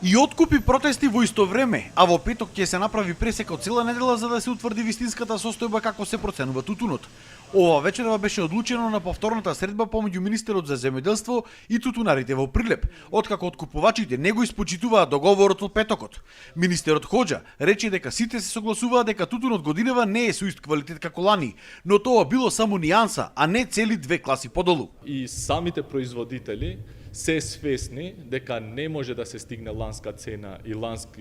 И откупи протести во исто време, а во петок ќе се направи пресека од цела недела за да се утврди вистинската состојба како се проценува тутунот. Ова вечерва беше одлучено на повторната средба помеѓу министерот за земјоделство и тутунарите во Прилеп, откако откупувачите не го испочитуваат договорот од петокот. Министерот Хоџа рече дека сите се согласуваат дека тутунот годинава не е со ист квалитет како лани, но тоа било само нијанса, а не цели две класи подолу. И самите производители се свесни дека не може да се стигне ланска цена и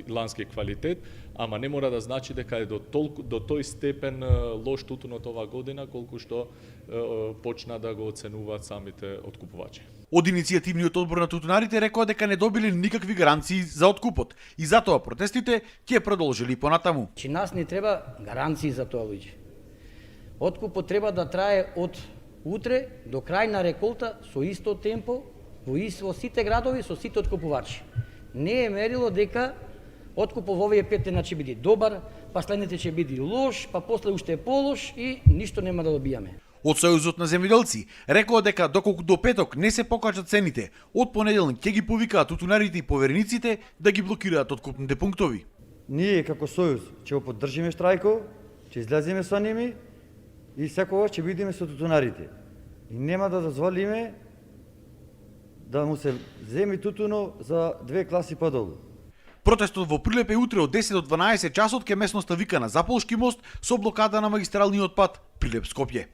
лански квалитет, ама не мора да значи дека е до тој степен лош тутунот оваа година колку што почна да го оценуваат самите откупувачи. Од иницијативниот одбор на тутунарите рекоа дека не добиле никакви гаранции за откупот и затоа протестите ќе продолжили понатаму. Че нас не треба гаранции за тоа, луѓе. Откупот треба да трае од утре до крај на реколта со исто темпо во сите градови со сите откупувачи. Не е мерило дека откупот во овие 5 дена ќе биде добар, па следните ќе биде лош, па после уште полош и ништо нема да добијаме. Од Сојузот на земјоделци рекоа дека доколку до петок не се покажат цените, од понеделник ќе ги повикаат тутунарите и поверениците да ги блокираат откупните пунктови. Ние како Сојуз ќе го поддржиме штрајкот, ќе излеземе со ними и секогаш ќе бидеме со тутунарите. И нема да дозволиме да му се земи тутуно за две класи подолу. Протестот во Прилеп е утре од 10 до 12 часот ке местноста викана Заполшки мост со блокада на магистралниот пат Прилеп-Скопје.